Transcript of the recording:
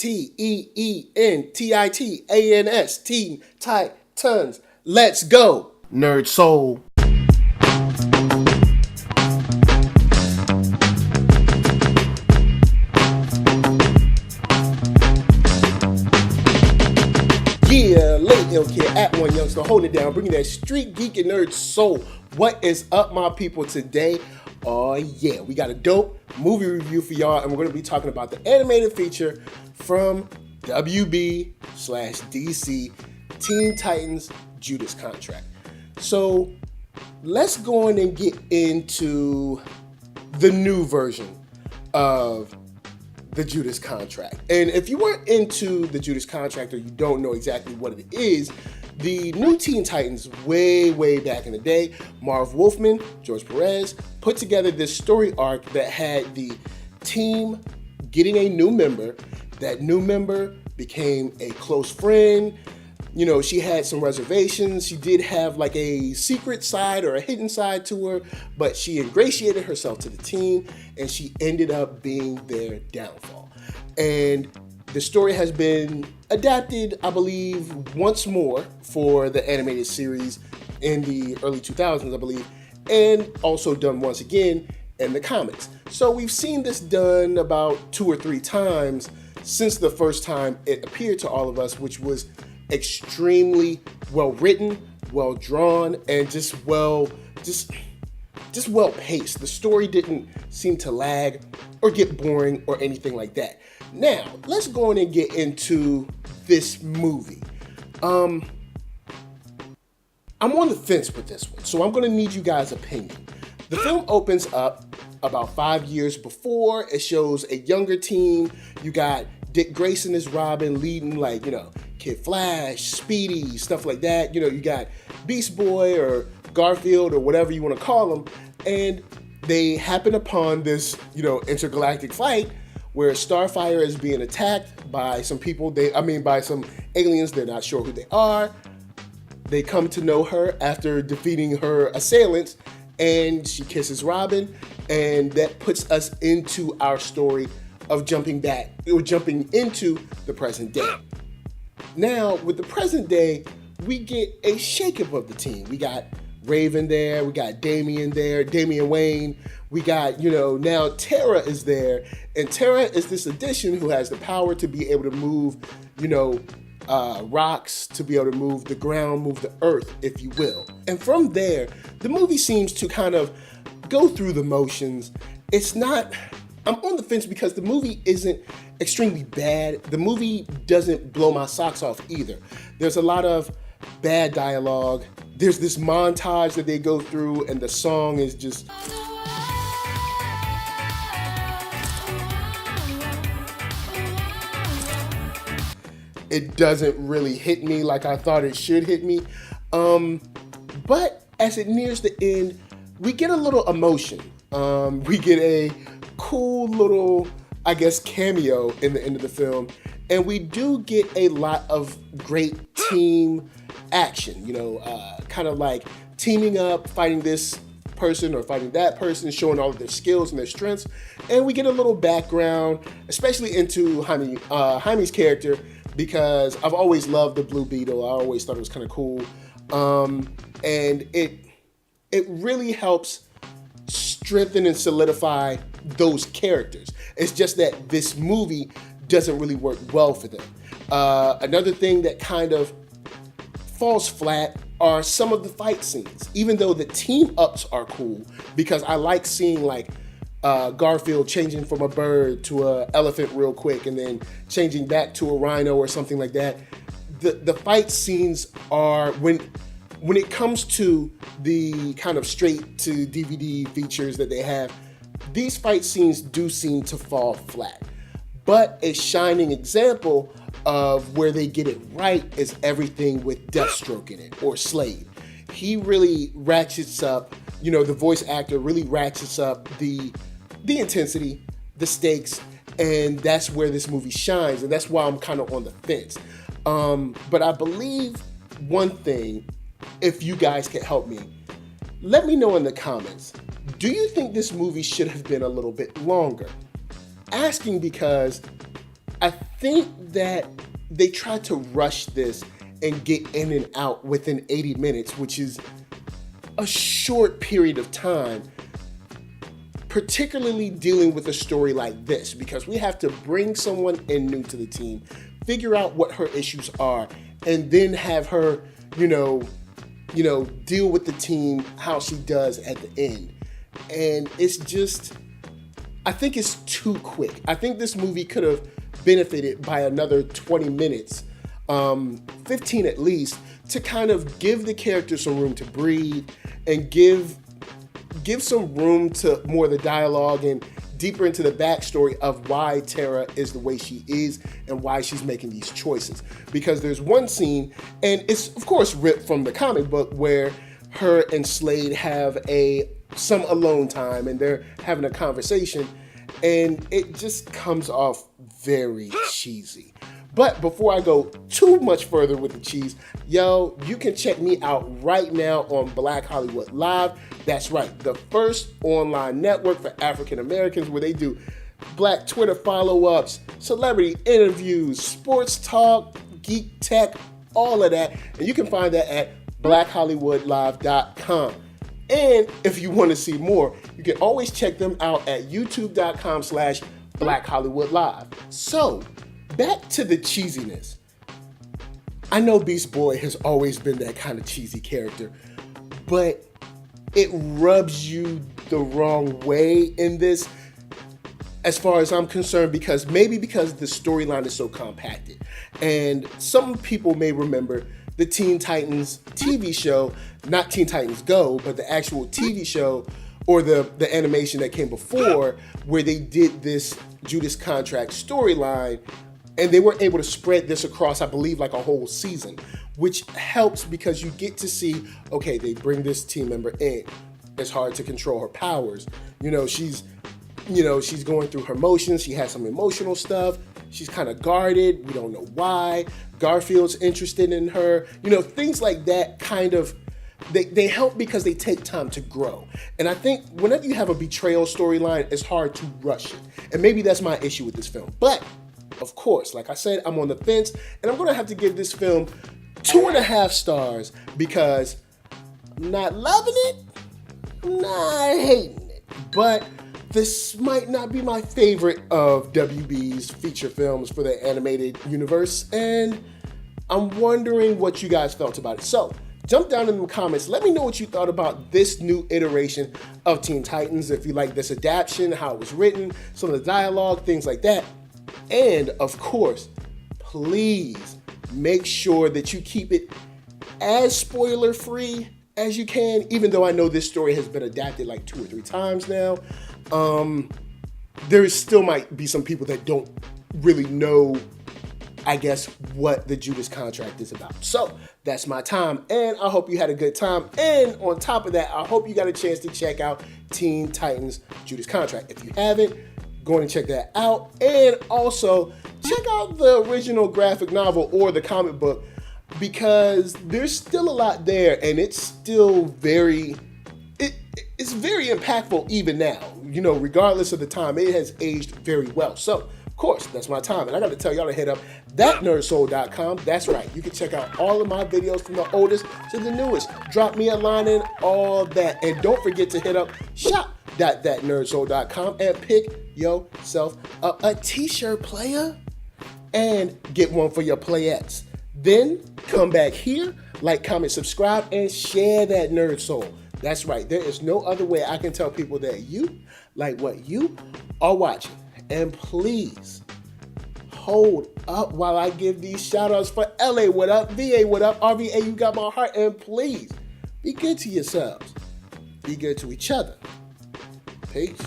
TEENTITANS, Teen Titans. Let's go, Nerd Soul. Yeah, late ill kid at OneYoungsta, holding it down, bringing that street geek and nerd soul. What is up, my people, today? Oh yeah, we got a dope movie review for y'all, and we're going to be talking about the animated feature from WB/DC, Teen Titans Judas Contract. So let's go in and get into the new version of the Judas Contract. And if you weren't into the Judas Contract or you don't know exactly what it is, the new Teen Titans way back in the day, Marv Wolfman, George Perez, put together this story arc that had the team getting a new member. That new member became a close friend. You know, she had some reservations. She did have like a secret side or a hidden side to her, but she ingratiated herself to the team and she ended up being their downfall. And the story has been adapted, I believe, once more for the animated series in the early 2000s, I believe, and also done once again in the comics. So we've seen this done about 2 or 3 times since the first time it appeared to all of us, which was extremely well written, well drawn, and just well paced. The story didn't seem to lag or get boring or anything like that. Now, let's go in and get into this movie. I'm on the fence with this one, so I'm going to need you guys' opinion. The film opens up about 5 years before. It shows a younger team. You got Dick Grayson as Robin leading, like, you know, Kid Flash, Speedy, stuff like that. You know, you got Beast Boy or Garfield or whatever you want to call them. And they happen upon this, you know, intergalactic flight where Starfire is being attacked by some people, by some aliens. They're not sure who they are. They come to know her after defeating her assailants, and she kisses Robin, and that puts us into our story of jumping into the present day. Now, with the present day, we get a shakeup of the team. We got Raven there, we got Damian there, Damian Wayne. We got, you know, now Tara is there, and Tara is this addition who has the power to be able to move, you know, rocks, to be able to move the ground, move the earth, if you will. And from there, the movie seems to kind of go through the motions. I'm on the fence because the movie isn't extremely bad. The movie doesn't blow my socks off either. There's a lot of bad dialogue. There's this montage that they go through, and the song is just... it doesn't really hit me like I thought it should hit me. But as it nears the end, we get a little emotion. We get a cool little, I guess, cameo in the end of the film. And we do get a lot of great team action, you know, kind of like teaming up, fighting this person or fighting that person, showing all of their skills and their strengths. And we get a little background, especially into Jaime's character, because I've always loved the Blue Beetle. I always thought it was kind of cool. And it really helps strengthen and solidify those characters. It's just that this movie doesn't really work well for them. Another thing that kind of falls flat are some of the fight scenes. Even though the team ups are cool, because I like seeing like Garfield changing from a bird to an elephant real quick and then changing back to a rhino or something like that. The fight scenes are, when it comes to the kind of straight to DVD features that they have, these fight scenes do seem to fall flat. But a shining example of where they get it right is everything with Deathstroke in it, or Slade. He really ratchets up, you know, the voice actor really ratchets up the intensity, the stakes, and that's where this movie shines, and that's why I'm kind of on the fence. But I believe one thing, if you guys can help me, let me know in the comments. Do you think this movie should have been a little bit longer? Asking because I think that they tried to rush this and get in and out within 80 minutes, which is a short period of time, particularly dealing with a story like this, because we have to bring someone in new to the team, figure out what her issues are, and then have her, deal with the team how she does at the end. And it's just, I think it's too quick. I think this movie could have benefited by another 20 minutes, 15 at least, to kind of give the characters some room to breathe and give some room to more of the dialogue and deeper into the backstory of why Tara is the way she is and why she's making these choices. Because there's one scene, and it's of course ripped from the comic book, where her and Slade have some alone time and they're having a conversation, and it just comes off very cheesy. But before I go too much further with the cheese, you can check me out right now on Black Hollywood Live. That's right, the first online network for African Americans, where they do Black Twitter follow-ups, celebrity interviews, sports talk, geek tech, all of that. And you can find that at blackhollywoodlive.com. And if you want to see more, you can always check them out at youtube.com/blackhollywoodlive. So, back to the cheesiness. I know Beast Boy has always been that kind of cheesy character, but it rubs you the wrong way in this, as far as I'm concerned, because the storyline is so compacted. And some people may remember the Teen Titans TV show, not Teen Titans Go, but the actual TV show, or the animation that came before, where they did this Judas Contract storyline. And they were able to spread this across, I believe, like a whole season, which helps because you get to see, okay, they bring this team member in. It's hard to control her powers. She's going through her motions. She has some emotional stuff. She's kind of guarded. We don't know why. Garfield's interested in her. Things like that kind of, they help because they take time to grow. And I think whenever you have a betrayal storyline, it's hard to rush it. And maybe that's my issue with this film. But of course, like I said, I'm on the fence, and I'm going to have to give this film 2.5 stars because I'm not loving it, I'm not hating it, but this might not be my favorite of WB's feature films for the animated universe, and I'm wondering what you guys felt about it. So, jump down in the comments. Let me know what you thought about this new iteration of Teen Titans, if you like this adaptation, how it was written, some of the dialogue, things like that. And of course, please make sure that you keep it as spoiler-free as you can, even though I know this story has been adapted like 2 or 3 times now. There still might be some people that don't really know, I guess, what the Judas Contract is about. So that's my time, and I hope you had a good time. And on top of that, I hope you got a chance to check out Teen Titans Judas Contract. If you haven't, go and check that out. And also, check out the original graphic novel or the comic book, because there's still a lot there, and it's still it's very impactful even now. Regardless of the time, it has aged very well. So, of course, that's my time. And I got to tell y'all to hit up ThatNERDSoul.com. That's right. You can check out all of my videos from the oldest to the newest. Drop me a line and all that. And don't forget to hit up shop.ThatNERDSoul.com and pick yourself up a t-shirt, player, and get one for your playettes. Then come back here, like, comment, subscribe, and share that Nerd Soul. That's right. There is no other way I can tell people that you like what you are watching. And please hold up while I give these shout outs for LA, what up? VA, what up? RVA, you got my heart. And please be good to yourselves. Be good to each other. Peace.